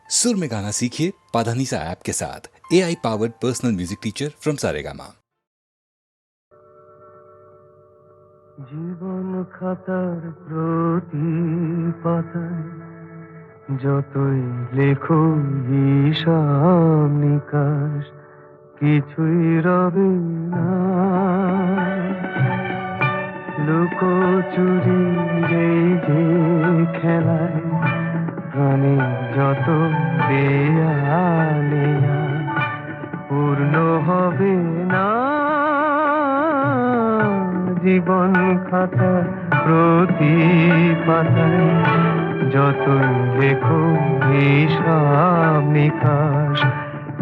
सुर में गाना सीखिए पाधानीसा ऐप के साथ। AI powered personal music teacher from Saregama. জীবন খাতার প্রতি পাতায় যতই লেখো হিসাব নিকাশ কিছুই রবে না। লুকোচুরি এই যে খেলায় প্রাণে যত দেয়ালে পূর্ণ হবে না। জীবন খাতা প্রতি পাতায় যতই লেখো হিসাব নিকাশ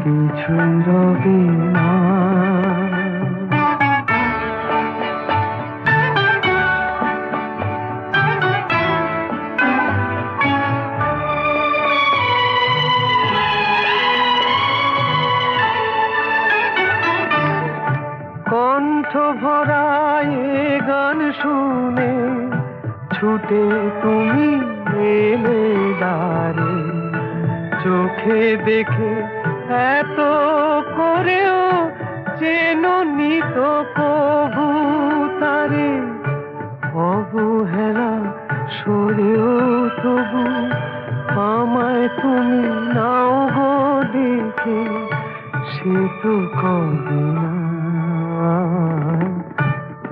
কিছুই রবে না। কণ্ঠ ভরায় গান শুনে ছুটে তুমি এলে দ্বারে, চোখে দেখে এত করেও চেননি তো কবু তারে। অবহেলা সরেও তবু আমায় তুমি নাও গো দেখে, সে তো কবে না।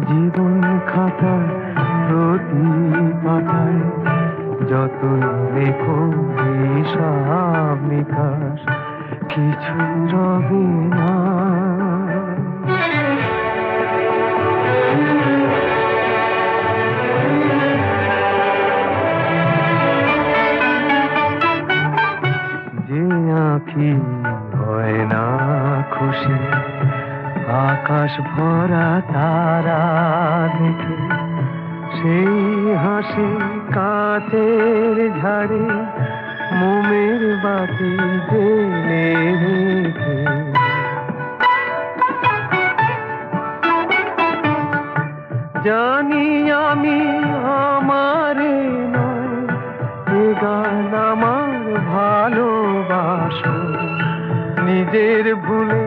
জীবন খাতা প্রতি পাতায় যতই লেখো হিসাব নিকাশ কিছু রবে না। যে আঁখি হয় না খুশি আকাশ ভরা তারা দেখে, সেই হাসি কাচের ঝাড়ে মোমের বাতি জেলে রেখে। জানি আমি আমারে নয় এ গান আমার ভালোবাসো, নিজের ভুলে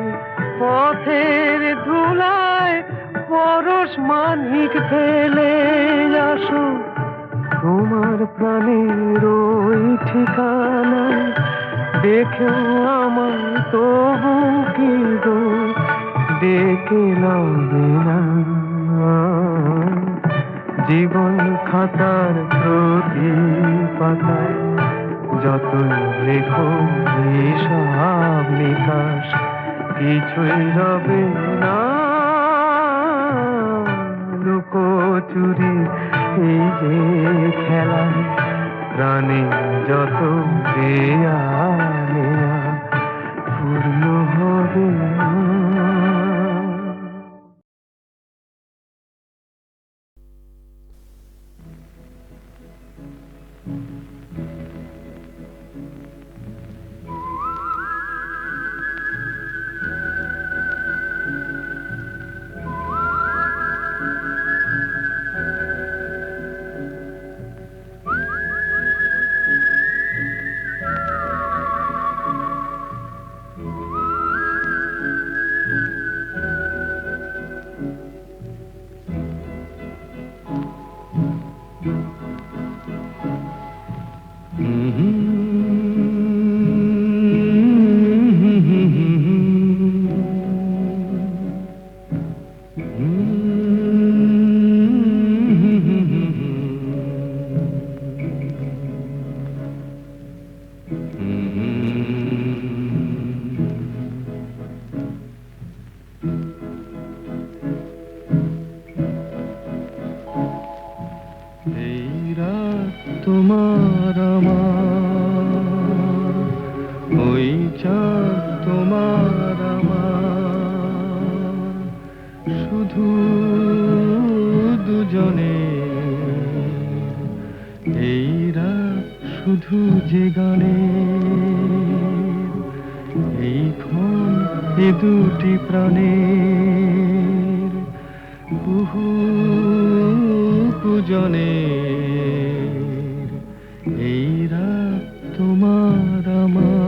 পথের ধুলায় পরশ মানিক ফেলে আসো। তোমার প্রাণের ওই ঠিকানায় দেখেও আমার তবু কি গো ডেকে লবে না। জীবন খাতার প্রতি পাতায় যতই লেখো হিসাব নিকাশ কিছুই রবে না। লুকোচুরি এই যে খেলায় প্রাণে যত দেয়ালে পূর্ণ হবে না। তোমার আমার ওই চাঁদ তোমার আমার শুধু দুজনে এই রাত শুধু যে গানে এই ক্ষণ এ দুটি প্রাণের বহু পূজনে এই রাত তোমার আমার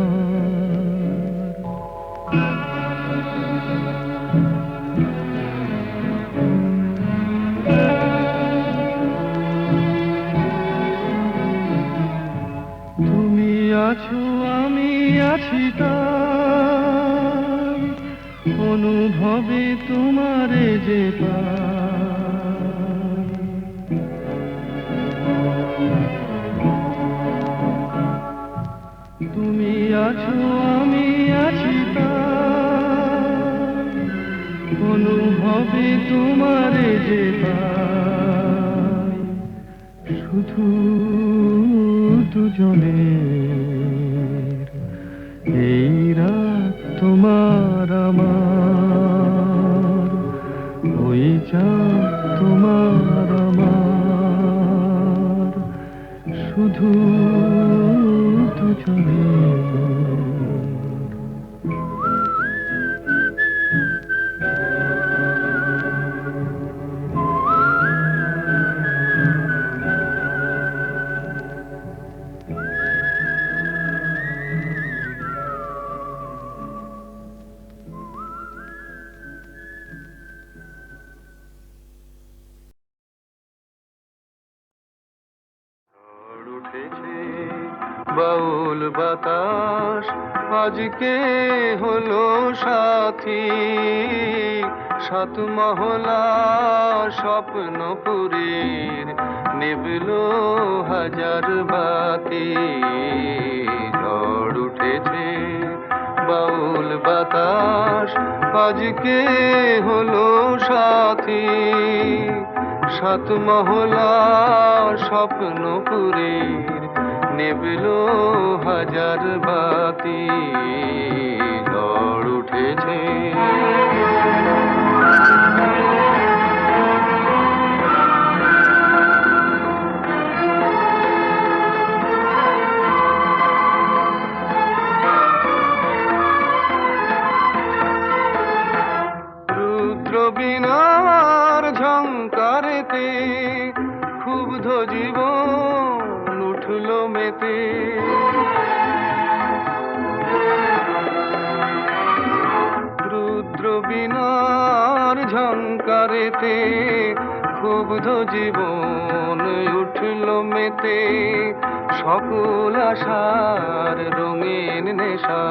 আছো আমি আছি তাই অনুভবে তোমারে যে পাই। তুমি আছো আমি আছি তাই অনুভবে তোমারে যে পাই। শুধু দুজনের এই রাত তোমার আমার, ওই চাঁদ তোমার আমার, শুধু দুজনের। উঠেছে বাউল বাতাস আজকে হলো সাথী, সাত মহলা স্বপ্নপুরীর নিবলো হাজার বাতি। ঝড় উঠেছে বাউল বাতাস আজকে হলো সাথী, সাত মহলা স্বপ্নপুরীর নিবলো হাজার বাতি। ঝড় উঠেছে রুদ্র বীণার ঝংকারেতে ক্ষুব্ধ জীবন উঠল মেতে। রুদ্র বীণার ঝংকারেতে ক্ষুব্ধ জীবন উঠল মেতে। সকল আশার রঙিন নেশা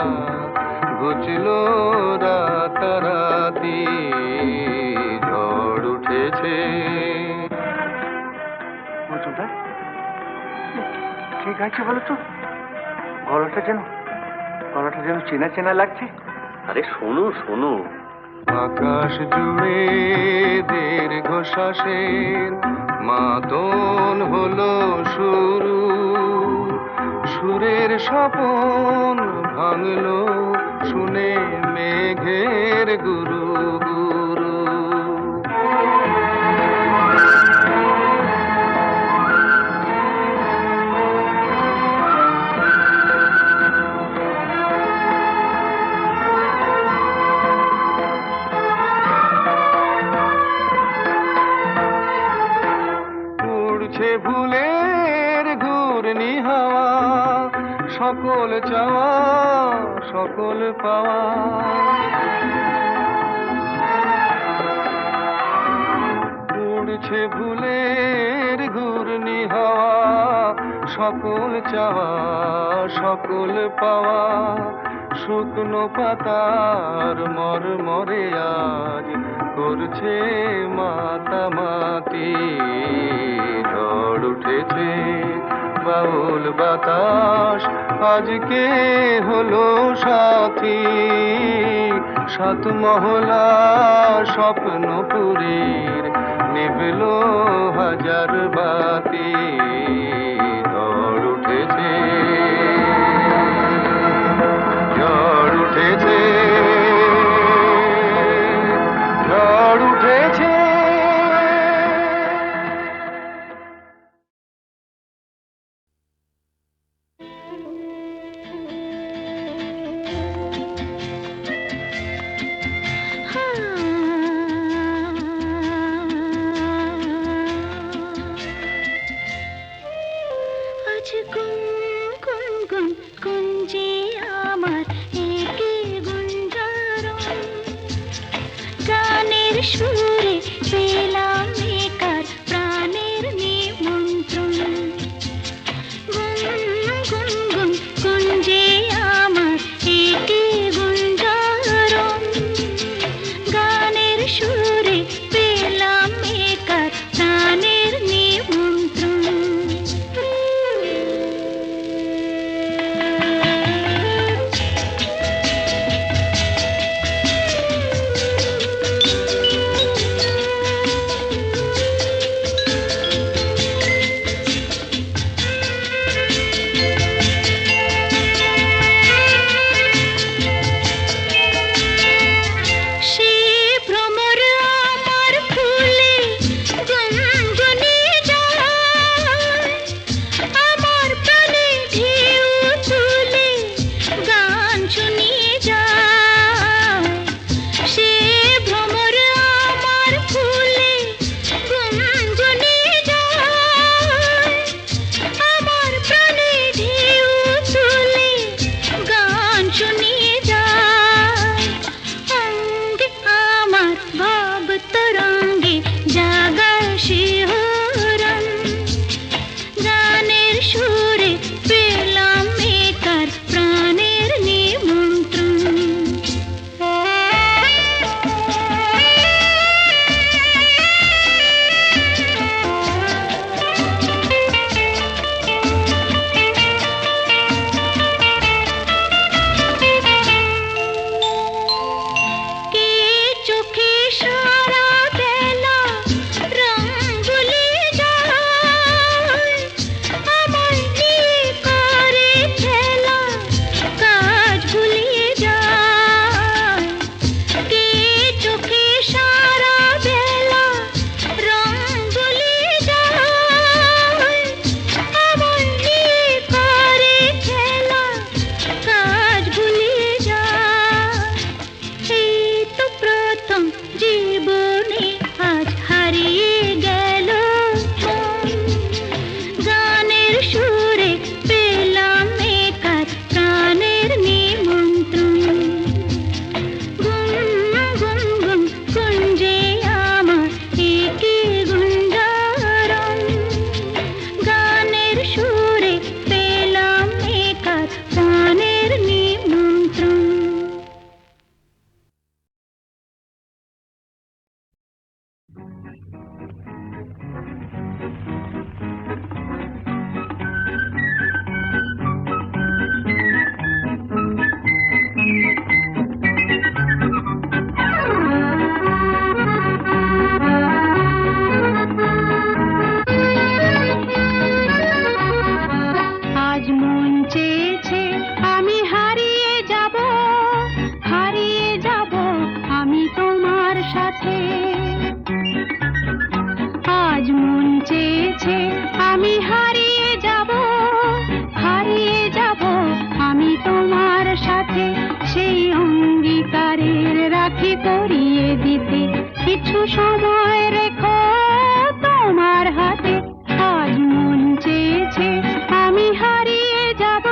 ঘুচল রাতারাতি। ঝড় উঠেছে। মজুমদার ঠিক আছে বলো তো, গলাটা যেন চেনা চেনা লাগছে। আরে শোনো শোনো। আকাশ জুড়ে দীর্ঘশ্বাসের মাদন হলো শুরু, সুরের স্বপন ভাঙলো শুনে মেঘের গুরু গুরু। উড়ছে ভুলের ঘূর্ণি হাওয়া, সকল চাওয়া সকল পাওয়া। উড়ছে ভুলের ঘূর্ণি হাওয়া, সকল চাওয়া সকল পাওয়া। শুকনো পাতার মরমরে আজ করছে মাতামাতি। ঝড় উঠেছে বাউল বাতাস আজকে হলো সাথী, সাত মহলা স্বপ্নপুরীর নিবলো হাজার বাতি। ঝড় উঠেছে ঝড় উঠেছে ঝড় উঠেছে। আজ গুন গুন গুন গুঞ্জে আমার একে গুঞ্জারণ, গানের সুরে পেলাম একার প্রাণের নিমন্ত্রণ। গুন গুন গুন গুন রাখি পরিয়ে দিতে কিছু সময় রেখো তোমার হাতে। আজ মন চেয়েছে আমি হারিয়ে যাব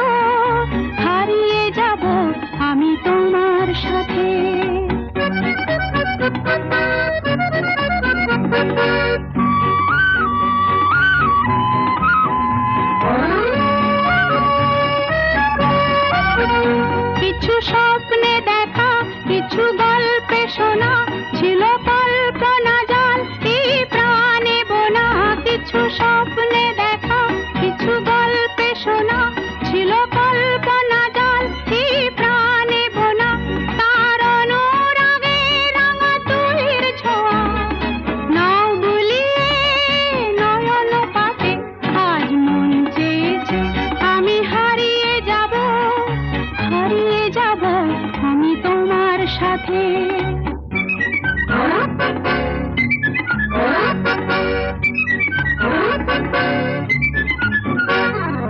আমি তোমার সাথে। কিছু স্বপ্নে দেখা, কিছু গল্পে শোনা, ছিল কল্পনা জাল এই প্রাণে বোনা। কিছু স্বপ্নে দেখা, কিছু গল্পে শোনা, ছিল কল্পনা জাল এই প্রাণে বোনা। তার অনুরাগে রাঙা তুলির ছোঁয়া নাও বুলিয়ে নয়ন পাতে। আজ মন চেয়েছে আমি হারিয়ে যাব আমি তোমার সাথে।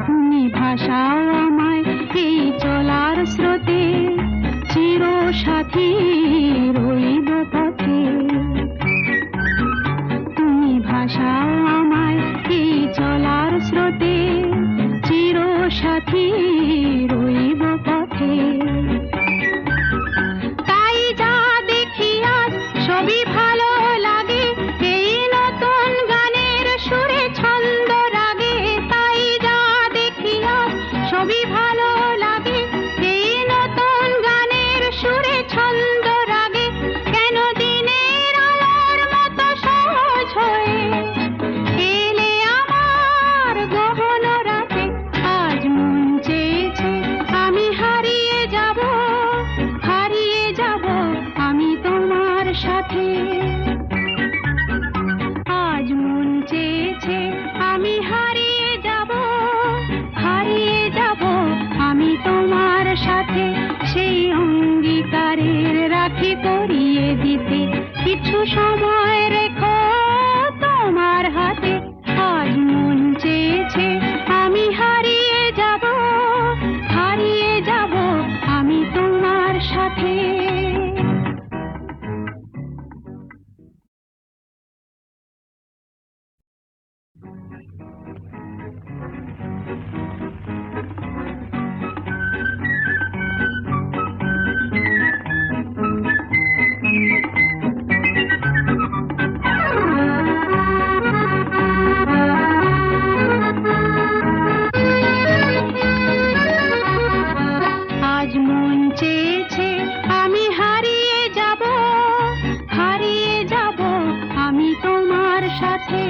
তুমি ভাষাও আমায় এই চলার স্রোতে, চির সাথী রইব পথে। তুমি ভাষাও আমায় এই চলার স্রোতে, চির সাথী রইব পথে। তাই যা দেখি আজ সবই ভালো লাগে, এই নতুন গানের সুরে ছন্দ রাগে। তাই যা দেখি আজ সবই ভালো লাগে, এই নতুন গানের সুরে ছন্দ রাগে। কেন দিনের আলোর মতো সহজ হয়ে এলে আমার গহন রাতে। আজ মন চেয়েছে আমি হারিয়ে যাব আমি তোমার সাথে। আজ মন চেয়েছে আমি হারিয়ে যাব আমি তোমার সাথে। সেই অঙ্গীকারের রাখি পরিয়ে দিতে কিছু সময় রেখো তোমার হাতে। আজ মন চেয়েছে আমি হারিয়ে যাব আমি তোমার সাথে। আজ মন চেয়েছে আমি হারিয়ে যাব আমি তোমার সাথে।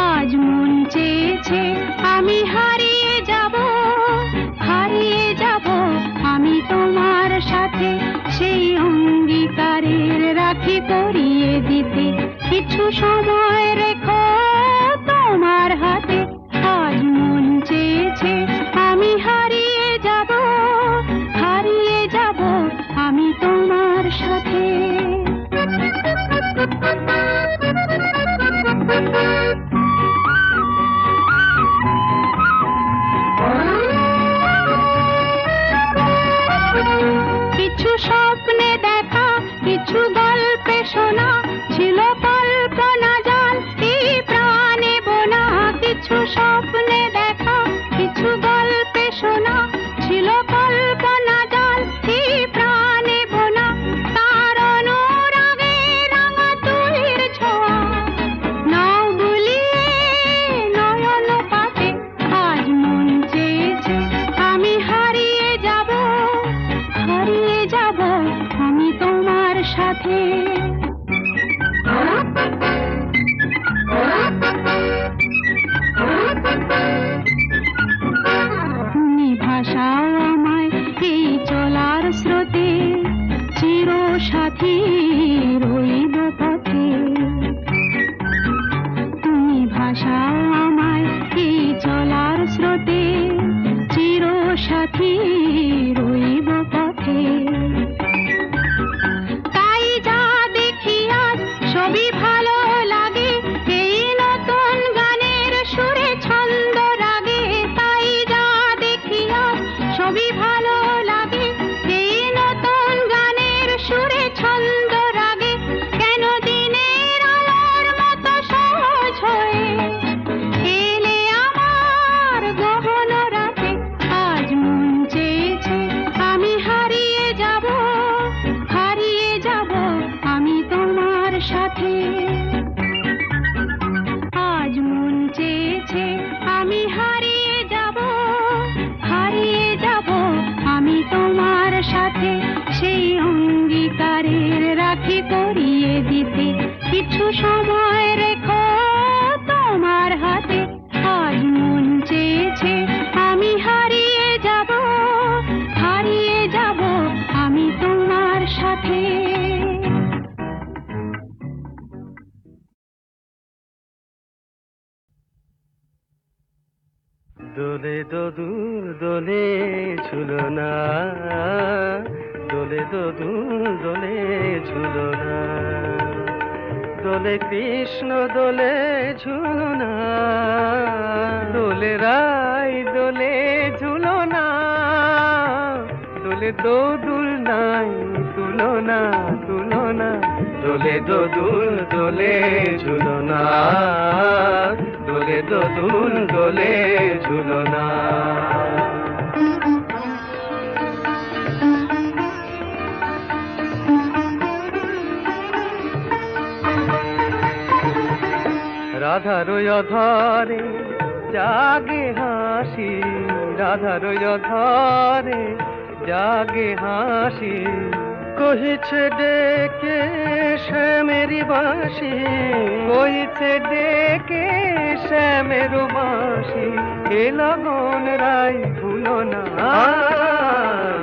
আজ মন চেয়েছে আমি হারিয়ে যাব আমি তোমার সাথে। সেই অঙ্গীকারের রাখি পরিয়ে দিতে কিছু সময় রেখো তোমার হাতে। আজ মন চেয়েছে আমি হারিয়ে যাব আমি তোমার সাথে। কিছু স্বপ্নে দেখা, কিছু গল্পে শোনা, ছিল কল্পনা জাল এই প্রাণে বোনা। কিছু স্বপ্নে দেখা, কিছু গল্পে শোনা, ছিল কল্পনা জাল এই প্রাণে বোনা। তার অনুরাগে রাঙা তুলির ছোঁয়া নাও বুলিয়ে নয়ন পাতে। আজ মন চেয়েছে আমি হারিয়ে যাব আমি তোমার সাথে। তুমি ভাষাও আমায় এই চলার স্রোতে, চির সাথী রইব পথে। তুমি ভাষাও আমায় এই চলার স্রোতে, চির সাথী রইব পথে। তাই যা দেখি আজ সবই ভালো লাগে, এই নতুন গানের সুরে ছন্দ রাগে। তাই যা দেখি আজ সবই ভালো লাগে, এই নতুন কিছু সময় রেখো তোমার হাতে, আজ মন চেয়েছে আমি হারিয়ে যাব, হারিয়ে যাব আমি তোমার সাথে। দোলে দোদুল দোলে ঝুলনা, দোলে দোদুল দোলে ঝুলনা, দোলে কৃষ্ণ দোলে ঝুলনা, দোলে রাই দোলে ঝুলনা, দোলে দোদুল নাই তুলনা তুলনা, দোলে দোদুল দোলে ঝুলনা, দোলে দোদুল দোলে ঝুলনা। রাধার অধরে জাগে হাসি, রাধার অধরে জাগে হাসি, কহিছে ডেকে শ্যামেরি বাঁশি, কহিছে ডেকে শ্যামের বাঁশি, এ লগন রাই ভুলো না,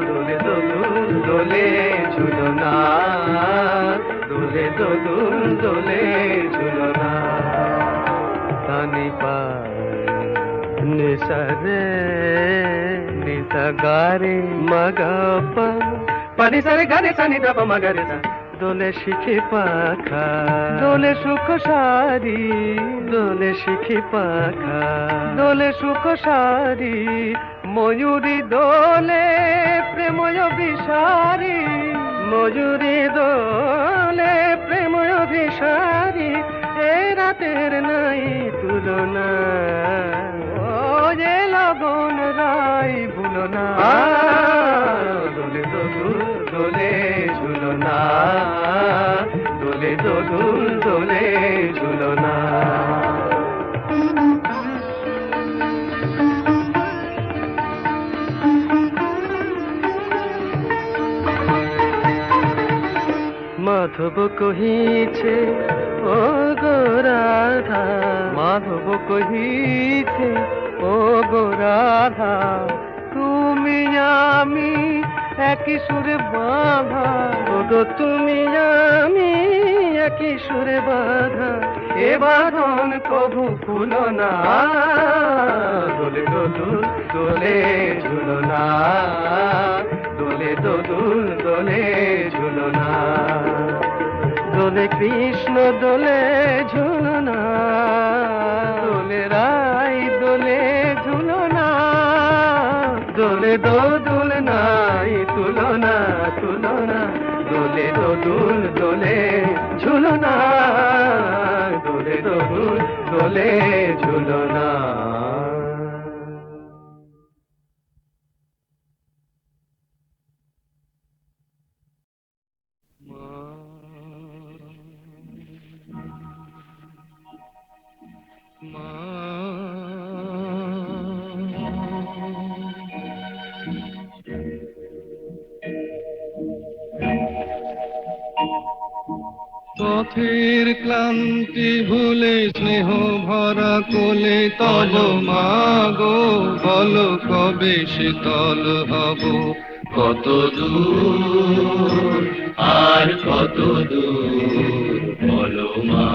দোলে দোদুল দোলে ঝুলনা, দোলে দোদুল দোলে ঝুলনা। সানি পা নিসা রে নিসা গারে মগা পা, পানি সারে গারে সানি দা পা মগা রে সা, দোলে শিখি পাখা দোলে সুখ সারি, দোলে শিখি পাখা দোলে সুখ সারি, ময়ূরী দোলে প্রেময় বিষারি, ময়ূরী দোলে প্রেময় বিষারি, এ রাতের নাই তুলনা, ও যে লগন রাই ভুলো না, দোলে দোদুল দোলে ঝুলনা, দোলে দোদুল দোলে ঝুলনা। মাধব কহিছে ও গো রাধা, মাধব কহিছে ও গো রাধা, তুমি আমি একই সুরে বাঁধা, ও গো তুমি আমি একই সুরে বাঁধা, এ বাঁধন কভু খুলো না, দোলে দোদুল দোলে ঝুলনা, দোলে দোদুল দোলে ঝুলনা, দোলে কৃষ্ণ দোলে ঝুলনা, দোলে রাই দোলে ঝুলনা, দোলে দোদুল নাই তুলনা তুলনা, দোলে দোদুল দোলে ঝুলনা, দোলে দোদুল দোলে ঝুলনা। পথের ক্লান্তি ভুলে স্নেহ ভরা কোলে তব মাগো, বলো কবে শীতল হব, কত দূর আর কত দূর বলো মা।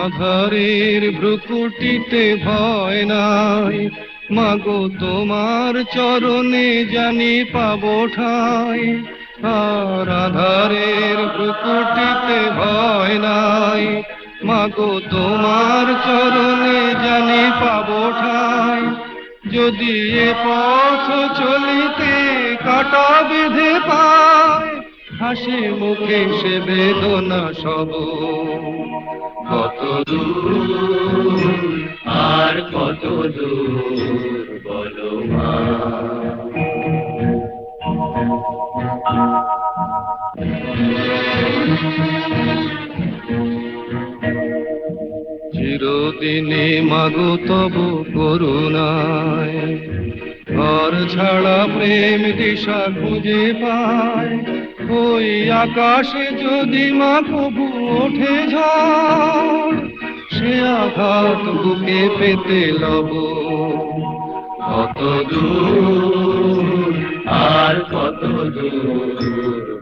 আধারের ভ্রুকুটিতে ভয় নাই, মাগো তোমার চরণে জানি পাবো ঠাঁই, আর আধারের ভ্রুকুটিতে ভয় নাই, মাগো তোমার চরণে জানি পাবো ঠাঁই, যদি এ পথ চলিতে কাটা বেঁধে পায়, হাসি মুখে সে বেদনা সব, কত দূর আর কত দূর বলো মা। চিরদিনে মাগো তব করুণায় ঘর ছাড়া প্রেম দিশা খুঁজে পায় ওই আকাশে যদি মা কবু ওঠে ঝড় সে আঘাত বুকে পেতে লব কত দূর আর কত দূর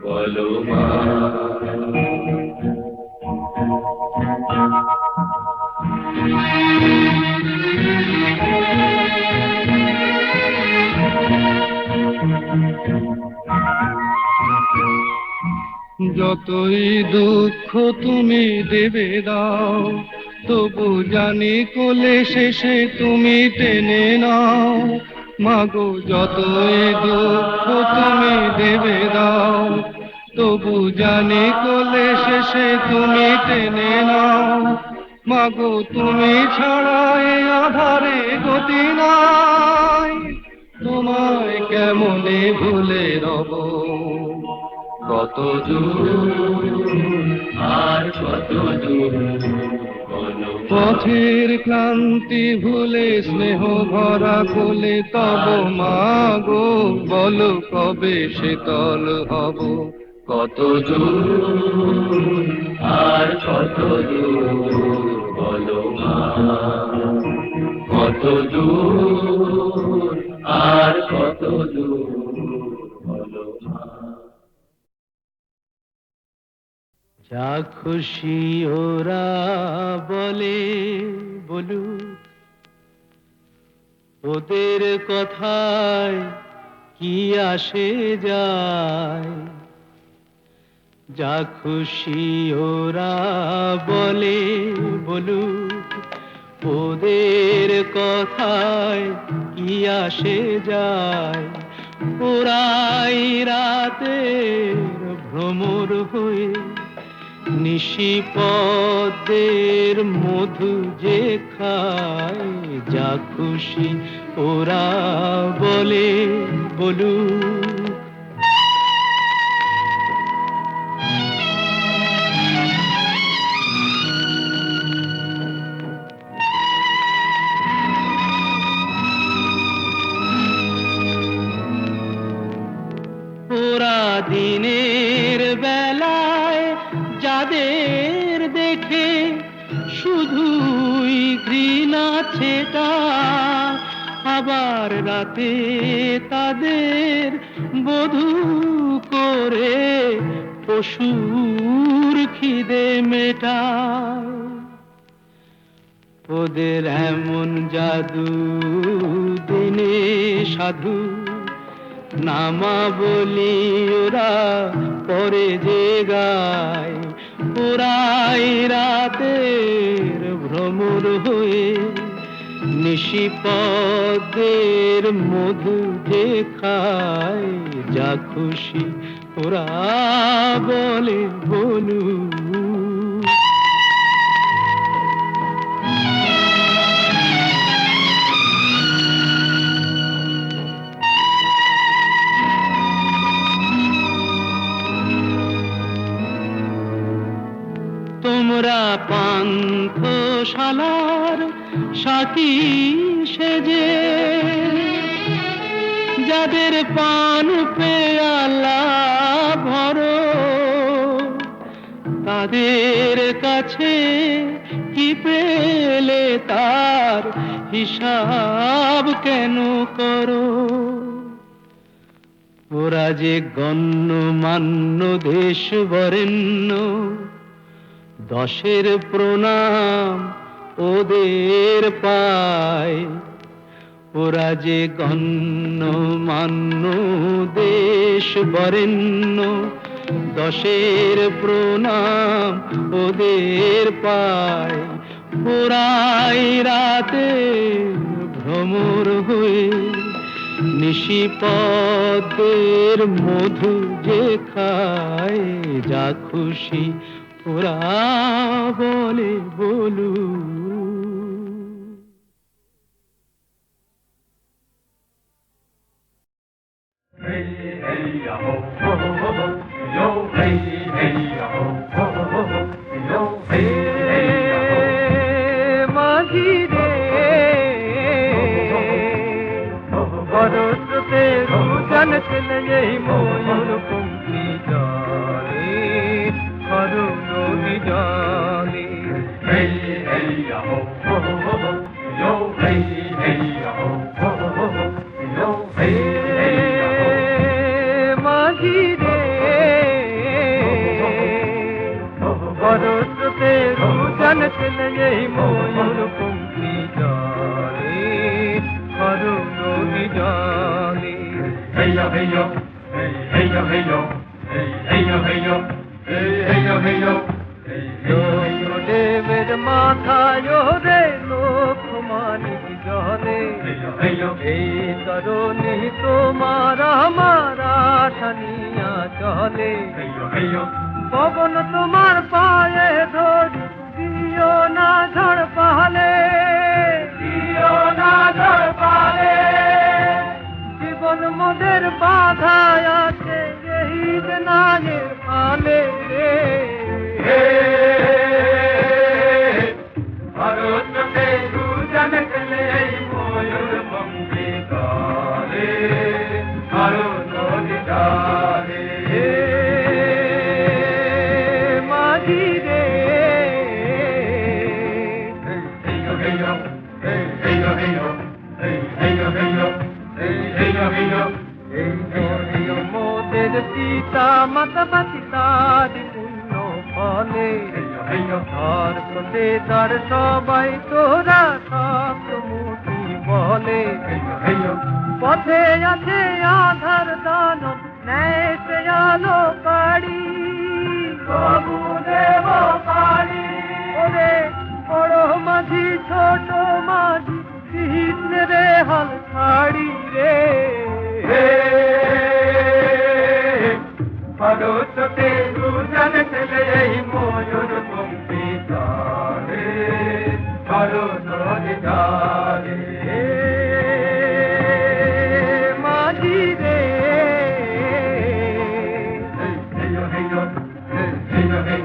বলো মা যতই দুঃখ তুমি দেবে দাও তবু জানি কোলে শেষে তুমি টেনে নাও মাগো যতই দুঃখ তুমি দেবে দাও তবু জানি কোলে শেষে তুমি টেনে নাও মাগো তুমি ছাড়া এ আধারে গতি নাই তোমায় কেমনে ভুলে রব কত দূর আর কত দূর পথের ক্লান্তি ভুলে স্নেহ ভরা কোলে তব মাগো বলো কবে শীতল হব কত দূর আর কত দূর বলো মা কত দূর আর কত দূর বলো মা যা খুশি ওরা বলে বলুক ওদের কথায় কি আসে যায় যা খুশি ওরা বলে বলুক ওদের কথায় কি আসে যায় ওরাই রাতের ভ্রমর হয়ে নিশিপদের মধু যে খায় যা খুশি ওরা বলে বলুক ওরা দিনের বেলায় যাদের দেখে শুধুই ঘৃণা ছেটা আবার রাতে তাদের বধূ করে পশুর খিদে মেটায় ওদের এমন জাদু দিনে সাধু নামা বলি ওরা পরে যে গায় ওরাই রাতের ভ্রমর হয়ে নিশিপদের মধু যে খায় যা খুশি ওরা বলে বলুক তোমরা পান্থশালার সাথী সেজে যাদের পান পেয়ালা ভরো তাদের কাছে কি পেলে তার হিসাব কেন করো ওরা যে গণ্যমান্য দেশ বরেণ্য দশের প্রণাম ওদের পায় ওরা যে গণ্যমান্য দেশ বরেণ্য দশের প্রণাম ওদের পায় ওরাই রাতে ভ্রমর হয়ে নিশিপদের মধু যে খায় যা খুশি ওরা বলে বলুক খরস্রোতে রুজন চলে এই ময়ূর পঙ্খী জলে হর নদী জলে হেয় হেয় হেয় হেয় হেয় হেয় হেয় দেবের মাথায় রে লোকমানিক জলে এই তরুণী তোমার আমার আশানিয়া চলে পবন তোমার পায়ে ধরি দিও না ঝড় পালে দিও না ঝড় পালে জীবন মোদের বাধায় আছে এই নাগের ফালে ভারতকে দুজন চলে এই ময়ূর পঙ্খী কালে ভারত জালে মাঝি রে হেয় হেয় হেয় হেয় হেয় হেয় হেয় মোদের পিতা মাতা পিতা পুণ্য ফলে ধর কোটে ধর সবাই তোরা সপ্তমুখী বলে পথে আছে আধার দানব ন্যায় সে আলো কাড়ি বাবু দেব কাড়ি ওরে বড় মাঝি ছোট মাঝি কৃষ্ণ রে হাল ছাড়ি রে ভারতকে দুজন চলে এই ময়ূর পঙ্খী জালে ভারত জালে মাঝি রে হেয় হেয় হেয় হেয়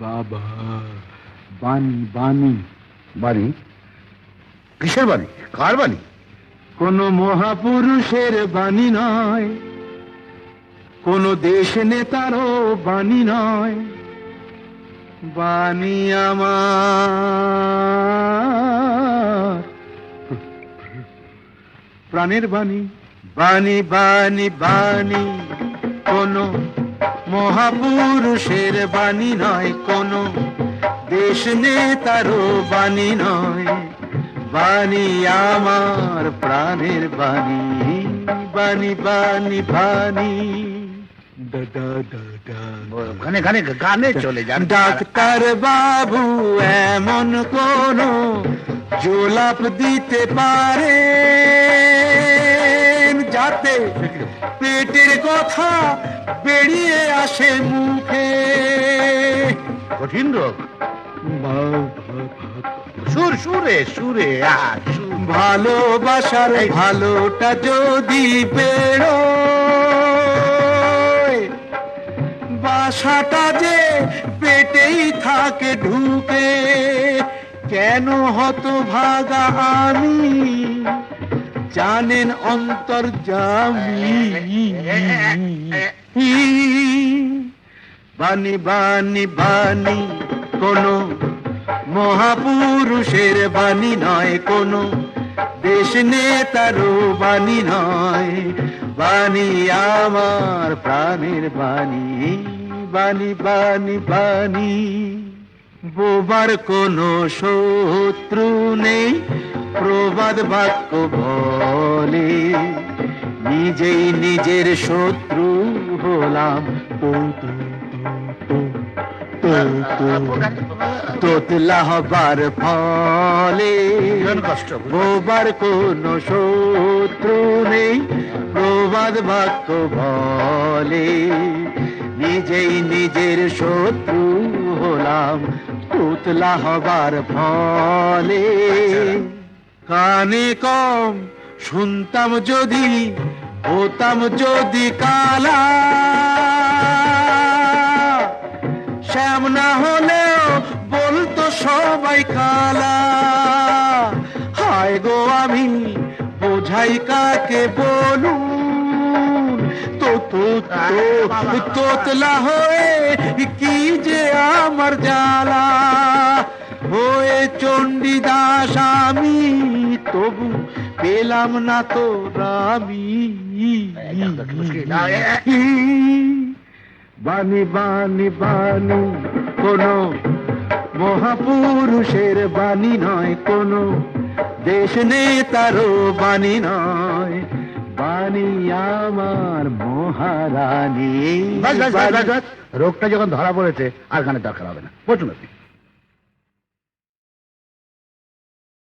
বাবা বাণী বাণী বাণী? কিসের বাণী? কার বাণী? কোন মহাপুরুষের বাণী নয়, কোন দেশ নেতারও বাণী নয়, বাণী আমার প্রাণের বাণী। বাণী বাণী বাণী কোন মহাপুরুষের বাণী নয়, কোন দেশ নেতারও বাণী নয়, বাণী আমার প্রাণের বাণী। বাণী বাণী বাণী ওখানে গানে গানে চলে যান। ডাক্তার বাবু এমন কোন জোলাপ দিতে পারে যাতে পেটের কথা বেরিয়ে আসে মুখে। কঠিন রোগ? সুর সুরে সুরে ভালোবাসার ভালোটা যদি বেরোয়, বাসাটা যে পেটেই থাকে ঢুকে, কেন হতভাগা আমি জানেন অন্তর্যামী। বাণী বাণী বাণী কোন মহাপুরুষের বাণী নয়, কোন দেশ নেতারও বাণী নয়, বাণী আমার প্রাণের বাণী। বাণী বাণী বাণী বোবার কোনো শত্রু নেই, প্রবাদ বাক্য বলে, নিজেই নিজের শত্রু হলাম। তোতলা হবার ফলে কষ্ট বোবার কোনো শত্রু নেই, প্রবাদ বাক্য বলে, নিজেই নিজের শত্রু হলাম তোতলা হবার ফলে। কানে কম শুনতাম যদি, হতাম যদি কালা, শ্যাম না হলেও বলতো সবাই কালা। হায় গো আমি বোঝাই কাকে বলুন, তো তো তো তোতলা হয়ে কি যে আমার জ্বালা হয়ে চণ্ডীদাস আমি তবু পেলাম না তো রামি বাণী বাণী বাণী কোনো মহাপুরুষের বাণী নয় কোনো দেশ নেতারও বাণী নয় বাণী আমার মহারানী রোগটা যখন ধরা পড়েছে আর গানের দরকার হবে না বসুন আপনি